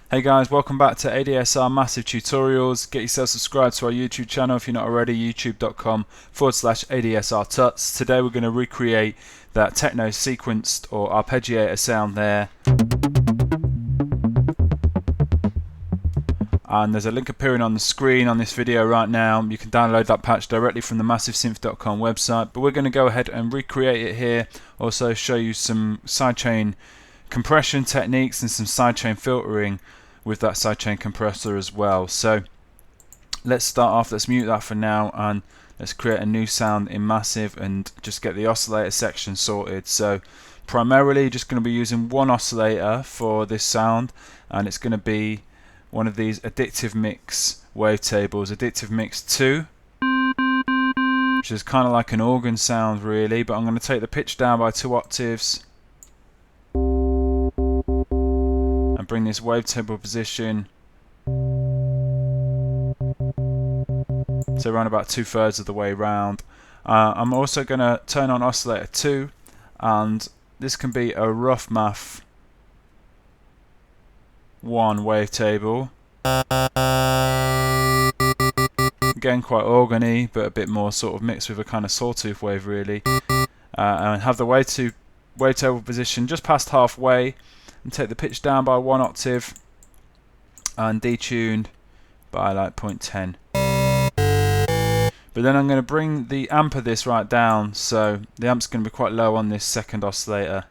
Hey guys, welcome back to ADSR Massive Tutorials. Get yourself subscribed to our YouTube channel if you're not already, youtube.com/ADSR Tuts. Today we're going to recreate that techno sequenced or arpeggiator sound there. And there's a link appearing on the screen on this video right now. You can download that patch directly from the massivesynth.com website, but we're going to go ahead and recreate it here. Also show you some sidechain compression techniques and some sidechain filtering with that sidechain compressor as well. So let's start off, let's mute that for now, and let's create a new sound in Massive and just get the oscillator section sorted. So primarily just going to be using one oscillator for this sound, and it's going to be one of these Additive Mix wavetables, Additive Mix 2, which is kind of like an organ sound really, but I'm going to take the pitch down by 2 octaves and bring this wavetable position to around about 2/3 of the way round. I'm also going to turn on oscillator 2, and this can be a rough math 1 wavetable. Again, quite organy, but a bit more sort of mixed with a kind of sawtooth wave really. And have the wavetable position just past halfway, and take the pitch down by 1 octave and detuned by like 0.10. But then I'm going to bring the amp of this right down, so the amp's going to be quite low on this second oscillator.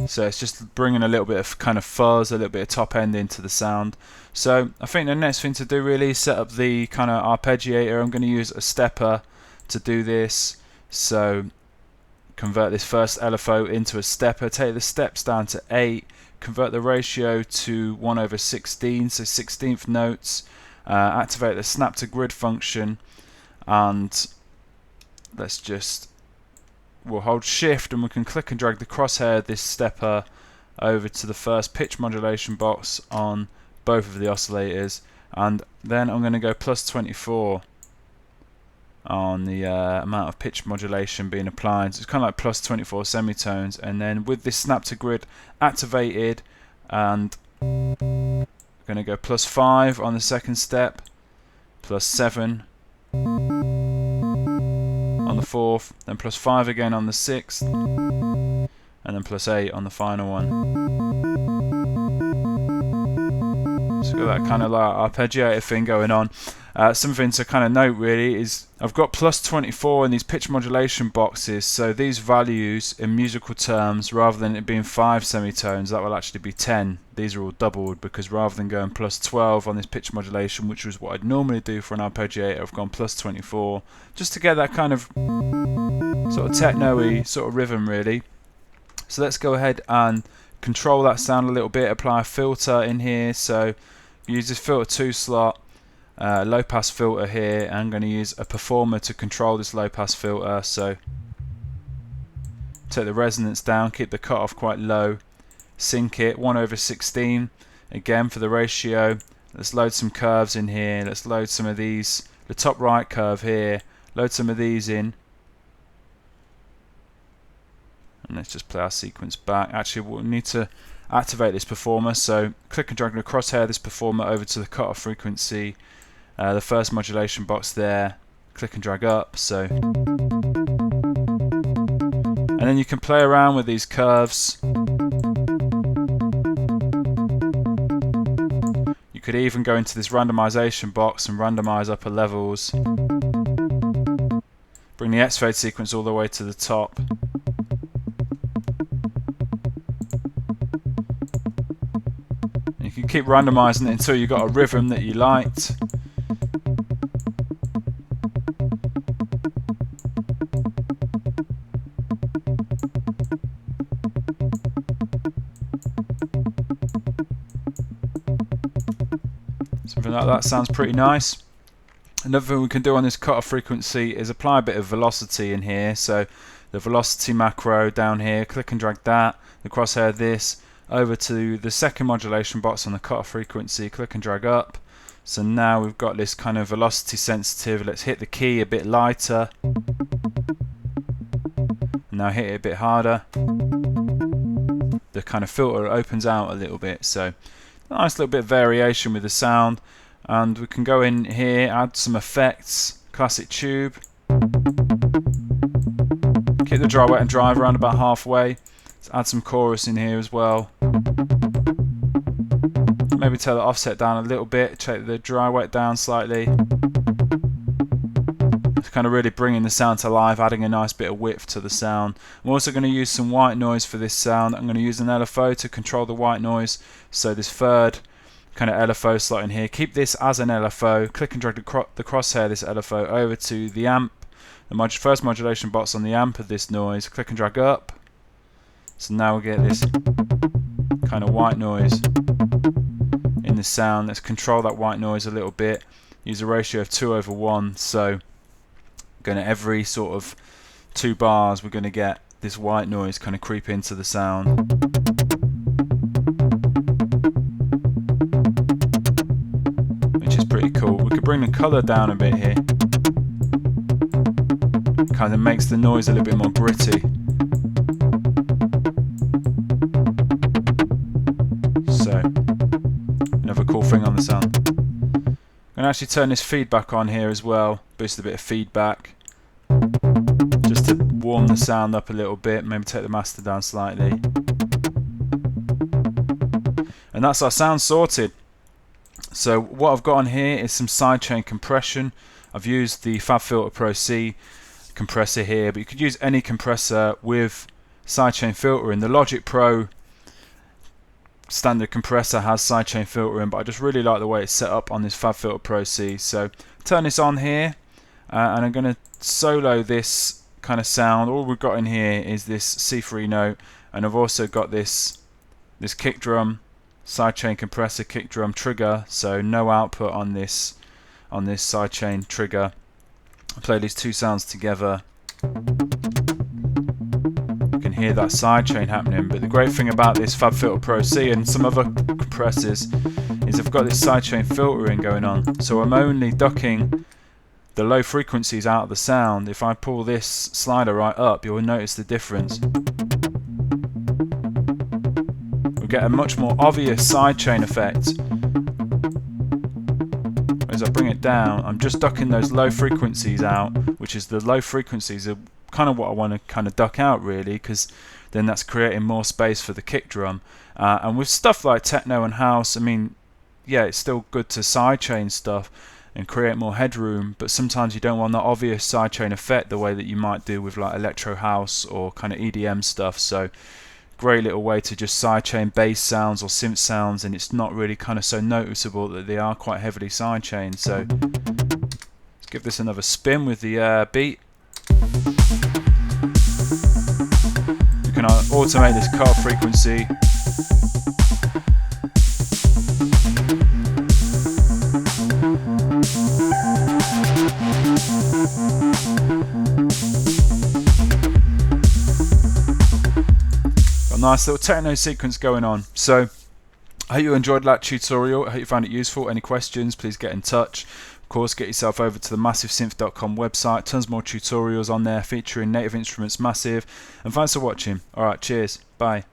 So it's just bringing a little bit of kind of fuzz, a little bit of top end into the sound. So I think the next thing to do really is set up the kind of arpeggiator. I'm going to use a stepper to do this. So convert this first LFO into a stepper, take the steps down to 8, convert the ratio to 1/16, so 16th notes, activate the snap to grid function, and we'll hold shift and we can click and drag the crosshair of this stepper over to the first pitch modulation box on both of the oscillators, and then I'm going to go +24 on the amount of pitch modulation being applied. So it's kind of like +24 semitones, and then with this snap to grid activated, and I'm going to go +5 on the second step, +7 on the fourth, then +5 again on the sixth, and then +8 on the final one. So we've got that kind of like arpeggiator thing going on. Something to kind of note really is I've got +24 in these pitch modulation boxes, so these values in musical terms, rather than it being 5 semitones, that will actually be 10. These are all doubled, because rather than going +12 on this pitch modulation, which was what I'd normally do for an arpeggiator, I've gone +24 just to get that kind of sort of techno-y sort of rhythm really. So let's go ahead and control that sound a little bit, apply a filter in here. So use this filter 2 slot, low pass filter here, and I'm going to use a performer to control this low pass filter. So take the resonance down, keep the cutoff quite low, sync it 1/16 again for the ratio. Let's load some curves in here. Let's load some of these, the top right curve here, load some of these in, and let's just play our sequence back. Actually, we'll need to activate this performer, so click and drag the crosshair of this performer over to the cutoff frequency, the first modulation box there, click and drag up. So, and then you can play around with these curves. You could even go into this randomization box and randomize upper levels, bring the X-fade sequence all the way to the top. You can keep randomizing it until you've got a rhythm that you liked. Something like that sounds pretty nice. Another thing we can do on this cutoff frequency is apply a bit of velocity in here. So the velocity macro down here, click and drag that, the crosshair this, over to the second modulation box on the cutoff frequency, click and drag up. So now we've got this kind of velocity sensitive. Let's hit the key a bit lighter. Now hit it a bit harder. the kind of filter opens out a little bit. So nice little bit of variation with the sound. And we can go in here, add some effects, classic tube. Keep the dry, wet and drive around about halfway. Let's add some chorus in here as well. Maybe take the offset down a little bit, take the dry, wet down slightly. It's kind of really bringing the sound to life, adding a nice bit of width to the sound. I'm also going to use some white noise for this sound. I'm going to use an LFO to control the white noise. So this third kind of LFO slot in here. Keep this as an LFO. Click and drag the crosshair, this LFO, over to the amp. The first modulation box on the amp of this noise. Click and drag up. So now we get this kind of white noise in the sound. Let's control that white noise a little bit. Use a ratio of 2/1. So going to every sort of 2 bars we're going to get this white noise kind of creep into the sound. Which is pretty cool. We could bring the colour down a bit here. Kind of makes the noise a little bit more gritty. So another cool thing on the sound. I'm going to actually turn this feedback on here as well, boost a bit of feedback, just to warm the sound up a little bit, maybe take the master down slightly. And that's our sound sorted. So what I've got on here is some sidechain compression. I've used the FabFilter Pro C compressor here, but you could use any compressor with sidechain filtering. The Logic Pro standard compressor has sidechain filtering, but I just really like the way it's set up on this FabFilter Pro C. So turn this on here, and I'm going to solo this kind of sound. All we've got in here is this C3 note, and I've also got this kick drum, sidechain compressor kick drum trigger, so no output on this sidechain trigger. I play these 2 sounds together. You can hear that sidechain happening, but the great thing about this FabFilter Pro C and some other compressors is I've got this sidechain filtering going on, so I'm only ducking the low frequencies out of the sound. If I pull this slider right up, you'll notice the difference. We'll get a much more obvious sidechain effect. As I bring it down, I'm just ducking those low frequencies out, which is the low frequencies are kind of what I want to kind of duck out really, because then that's creating more space for the kick drum. And with stuff like techno and house, I mean, yeah, it's still good to sidechain stuff and create more headroom, but sometimes you don't want that obvious sidechain effect the way that you might do with like electro house or kind of EDM stuff. So great little way to just sidechain bass sounds or synth sounds, and it's not really kind of so noticeable that they are quite heavily sidechained. So let's give this another spin with the beat. You can automate this cutoff frequency. Nice little techno sequence going on. So I hope you enjoyed that tutorial. I hope you found it useful. Any questions, please get in touch. Of course, get yourself over to the massivesynth.com website. Tons more tutorials on there featuring Native Instruments Massive. And thanks for watching. Alright, cheers. Bye.